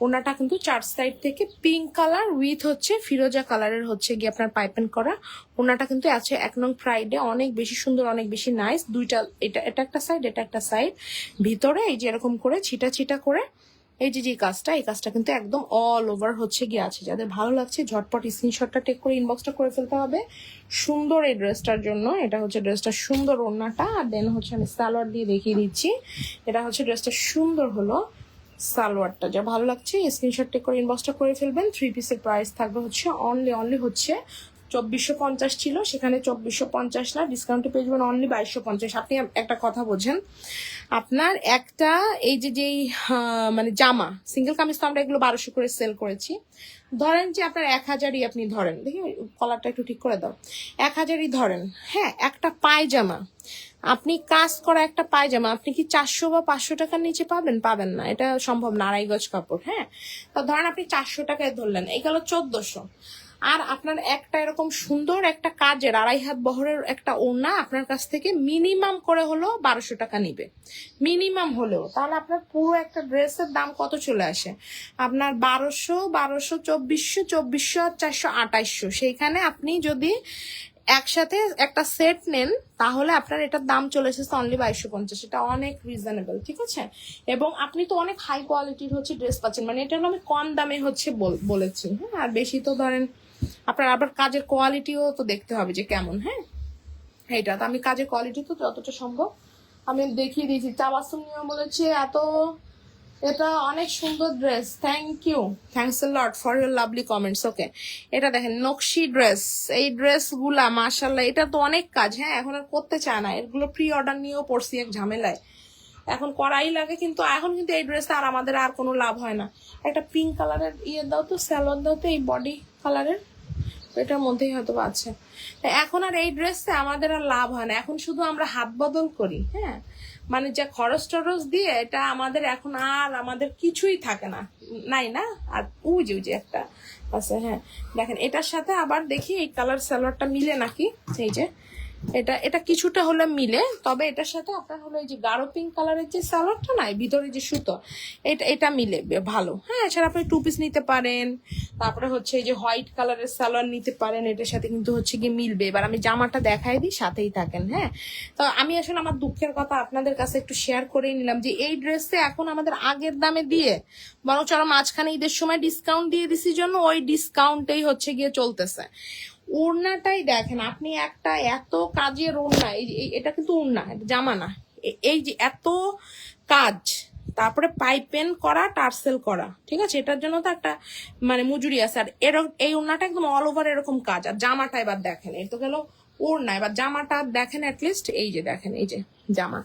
ওনাটা কিন্তু 4 সাইড থেকে পিঙ্ক কালার উইথ হচ্ছে ফিরোজা কালারের হচ্ছে গিয়ে আপনার পাইপেন করা। ওনাটা কিন্তু আছে 1 নং ফ্রাইডে, অনেক বেশি সুন্দর, অনেক বেশি নাইস। দুইটা, এটা একটা সাইড, এটা একটা সাইড। ভিতরে এই যে এরকম করে ছিটা ছিটা করে এই যে কাজটা, এই কাজটা কিন্তু একদম অল ওভার হচ্ছে গিয়ে আছে। যাদের ভালো লাগছে ঝটপট স্ক্রিনশটটা টেক করে ইনবক্সটা করে ফেলতে হবে সুন্দর এই ড্রেসটার জন্য। এটা হচ্ছে ড্রেসটা সুন্দর ওড়নাটা, আর দেন হচ্ছে আমি সালোয়ার দিয়ে দেখিয়ে দিচ্ছি। এটা হচ্ছে ড্রেসটা সুন্দর হলো সালোয়ারটা। যা ভালো লাগছে স্ক্রিনশট টেক করে ইনবক্সটা করে ফেলবেন। 3 পিসের প্রাইস থাকবে হচ্ছে অনলি হচ্ছে 2450 ছিল, সেখানে 2450 না, ডিসকাউন্টে পেয়ে যাবেন অনলি 2250। আপনি একটা কথা বোঝেন, আপনার একটা এই যেই মানে জামা সিঙ্গেল কামিজ তো আমরা এগুলো 1200 করে সেল করেছি। ধরেন যে আপনার 1000ই আপনি ধরেন, দেখি কলারটা একটু ঠিক করে দাও, 1000ই ধরেন। হ্যাঁ, একটা পায়জামা, আপনি কাজ করা একটা পায়জামা আপনি কি 400 বা 500 টাকার নিচে পাবেন না, এটা সম্ভব না, আড়াই গজ কাপড়। হ্যাঁ, তো ধরেন আপনি 400 টাকায় ধরলেন, এই গেল 1400। আর আপনার একটা এরকম সুন্দর একটা কাজের 2.5 হাত বহরের একটা ওড়না আপনার কাছ থেকে মিনিমাম করে হলো 1200 টাকা নিবে, মিনিমাম হলেও। তাহলে আপনার পুরো একটা ড্রেসের দাম কত চলে আসে আপনার 1200, 2400, 2400, 400, 2800। সেইখানে আপনি যদি একসাথে একটা সেট নেন তাহলে আপনার এটার দাম চলে এসেছে অনলি 2250। এটা অনেক রিজনেবল, ঠিক আছে। এবং আপনি তো অনেক হাই কোয়ালিটির হচ্ছে ড্রেস পাচ্ছেন, মানে এটা হলো আমি কম দামে হচ্ছে বলেছি। হ্যাঁ, আর বেশি তো ধরেন আপনার আবার কাজের কোয়ালিটিও তো দেখতে হবে যে কেমন। হ্যাঁ, এইটা তো আমি কাজের কোয়ালিটি তো যতটা সম্ভব আমি দেখিয়ে দিয়েছি। তাবাসসুম নিয়ে বলেছে এত, এটা অনেক সুন্দর dress, thank you, thanks a lot for your lovely comments. Okay, এটা দেখেন নকশি ড্রেস, এই ড্রেস গুলা মাশাল্লাহ, এটা তো অনেক কাজ। হ্যাঁ, এখন আর করতে চায় না, এগুলো প্রি অর্ডার নিয়েও পড়ছি এক ঝামেলায়, এখন করাই লাগে। কিন্তু এখন কিন্তু এই ড্রেসটা আর আমাদের আর কোনো লাভ হয় না। একটা পিঙ্ক কালারের দাও তো, স্যালোয়ার দাও তো, এই বডি কালারের, এটার মধ্যেই হয়তো আছে। এখন আর এই ড্রেসে আমাদের আর লাভ হয় না, এখন শুধু আমরা হাত বদল করি। হ্যাঁ, মানে যা খরচ টরচ দিয়ে এটা আমাদের এখন আর আমাদের কিছুই থাকে না, নাই না। আর ওই যে একটা আছে, হ্যাঁ দেখেন এটার সাথে আবার দেখি এই কালার সালোয়ারটা মিলে নাকি। এই যে এটা কিছুটা হলে মিলে, তবে এটার সাথে আপনার হলো এই যে গাঢ় পিঙ্ক কালারের যে সালোয়ারটা নাই ভিতরে যে সুতো, এটা মিলে ভালো। হ্যাঁ, এছাড়া আপনি 2 পিস নিতে পারেন, তারপরে হচ্ছে এই যে হোয়াইট কালারের সালোয়ার নিতে পারেন, এটার সাথে কিন্তু হচ্ছে গিয়ে মিলবে। এবার আমি জামাটা দেখাই দিই, সাথেই থাকেন। হ্যাঁ, তো আমি আসলে আমার দুঃখের কথা আপনাদের কাছে একটু শেয়ার করে নিলাম যে এই ড্রেসে এখন আমাদের আগের দামে দিয়ে বরং চলো মাঝখানে ঈদের সময় ডিসকাউন্ট দিয়ে দিছি জন্য ওই ডিসকাউন্টেই হচ্ছে গিয়ে চলতেছে। ওড়নাটাই দেখেন আপনি, একটা এত কাজের ওড়না, এটা কিন্তু ওড়না, এটা জামা না। এই যে এত কাজ, তারপরে পাইপেন করা, টার্সেল করা, ঠিক আছে, এটার জন্য তো একটা মানে মজুরি আছে। আর এই ওড়নাটা একদম অল ওভার এরকম কাজ। আর জামাটা এবার দেখেন, এই তো গেল ওড়না, এবার জামাটা দেখেন অ্যাটলিস্ট, এই যে দেখেন এই যে জামা,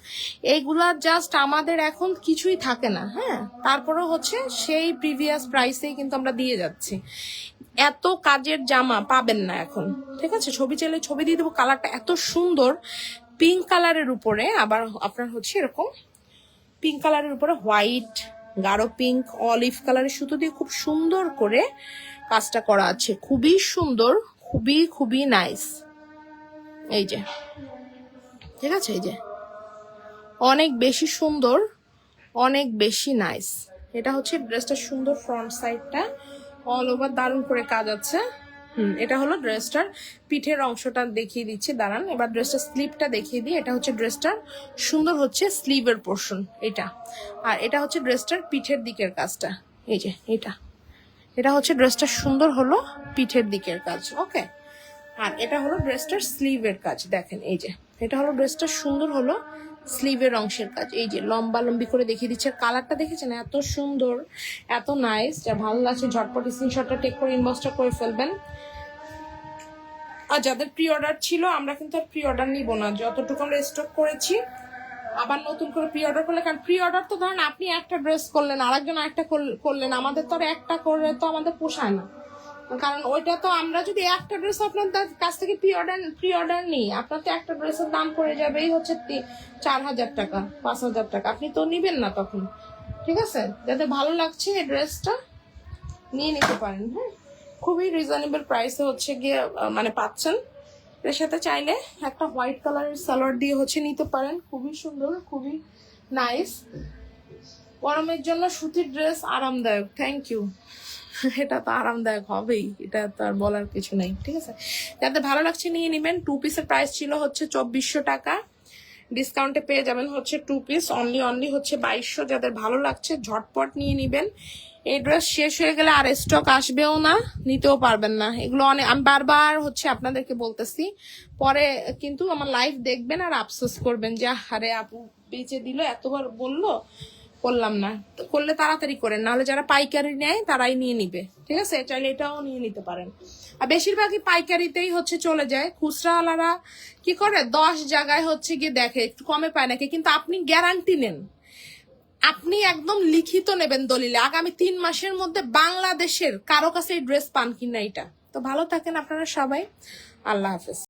এইগুলা জাস্ট আমাদের এখন কিছুই থাকে না, হ্যাঁ, তারপরেও হচ্ছে সেই প্রিভিয়াস প্রাইসেই কিন্তু আমরা দিয়ে যাচ্ছি। এত কাজের জামা পাবেন না এখন, ঠিক আছে। ছবি চাইলে ছবি দিয়ে দেবো। কালারটা এত সুন্দর, পিঙ্ক কালারের উপরে, আবার আপনার হচ্ছে এরকম পিঙ্ক কালারের উপরে হোয়াইট, গাঢ় পিঙ্ক, অলিভ কালারের সুতো দিয়ে খুব সুন্দর করে কাজটা করা আছে। খুবই সুন্দর, খুবই খুবই নাইস। এই যে, ঠিক আছে, এই যে অনেক বেশি সুন্দর, অনেক বেশি নাইস। এটা হচ্ছে ড্রেসটা সুন্দর, ফ্রন্ট সাইডটা অল ওভার দারুণ করে কাজ আছে। এটা হলো ড্রেসটার পিঠের অংশটা দেখিয়ে দিচ্ছি, দাঁড়ান। এবার ড্রেসটার স্লিভটা দেখিয়ে দিই। এটা হচ্ছে ড্রেসটার সুন্দর হচ্ছে স্লিভের পোর্শন এটা, আর এটা হচ্ছে ড্রেসটার পিঠের দিকের কাজটা। এই যে এটা হচ্ছে ড্রেসটার সুন্দর হলো পিঠের দিকের কাজ, ওকে। আর এটা হলো ড্রেসটার স্লিভের কাজ, দেখেন এই যে এটা হলো ড্রেসটার সুন্দর হলো স্লিভের অংশের কাজ। এই যে লম্বা লম্বি করে দেখিয়ে দিচ্ছে। কালারটা দেখেছেন এত সুন্দর, এত নাইস, যা ভালো লাগছে। ঝটপট স্ক্রিনশটটা টেক করে ইনবক্সটা করে ফেলবেন। আর যাদের প্রি অর্ডার ছিল, আমরা কিন্তু আর প্রি অর্ডার নিব না, যতটুকু আমরা স্টক করেছি। আবার নতুন করে প্রি অর্ডার করলে, কারণ প্রি অর্ডার তো ধরেন আপনি একটা ড্রেস করলেন, আরেকজন আরেকটা করলেন, আমাদের তো আর একটা করলে তো আমাদের পোষায় না। কারণ ওইটা তো আমরা যদি একটা ড্রেস আপনার কাছ থেকে প্রি অর্ডার নিই, আপনার তো একটা ড্রেসের দাম পড়ে যাবে এই হচ্ছে 4,000 টাকা, 5,000 টাকা, আপনি তো নিবেন না তখন, ঠিক আছে। যাদের ভালো লাগছে এই ড্রেসটা নিয়ে নিতে পারেন, হ্যাঁ, খুবই রিজনেবল প্রাইসে হচ্ছে গিয়ে মানে পাচ্ছেন। এর সাথে চাইলে একটা হোয়াইট কালারের সালোয়ার দিয়ে হচ্ছে নিতে পারেন, খুবই সুন্দর, খুবই নাইস। গরমের জন্য সুতির ড্রেস আরামদায়ক, থ্যাংক ইউ। এটা তো আরামদায়ক হবেই, এটা তো আর বলার কিছু নেই, ঠিক আছে। যাদের ভালো লাগছে নিয়ে নেবেন। 2 পিসের প্রাইস ছিল হচ্ছে 2400 টাকা, ডিসকাউন্টে পেয়ে যাবেন হচ্ছে 2 পিস অনলি হচ্ছে 2200। যাদের ভালো লাগছে ঝটপট নিয়ে নেবেন। এই ড্রেস শেষ হয়ে গেলে আর স্টক আসবেও না, নিতেও পারবেন না। এগুলো অনেক, আমি বারবার হচ্ছে আপনাদেরকে বলতেছি, পরে কিন্তু আমার লাইভ দেখবেন আর আফসোস করবেন যে আরে আপু বেচে দিল, এতবার বললো করলাম না। করলে তাড়াতাড়ি করেন, নাহলে যারা পাইকারি নেয় তারাই নিয়ে নিবে, ঠিক আছে। চাইলে এটাও নিয়ে নিতে পারেন। আর বেশিরভাগই পাইকারিতেই হচ্ছে চলে যায়। খুচরাওয়ালারা কি করে 10 জায়গায় হচ্ছে গিয়ে দেখে একটু কমে পায় নাকি, কিন্তু আপনি গ্যারান্টি নেন, আপনি একদম লিখিত নেবেন দলিলে, আগামী 3 মাসের মধ্যে বাংলাদেশের কারো কাছে ড্রেস পান কিনা। এটা তো ভালো থাকেন আপনারা সবাই, আল্লাহ হাফেজ।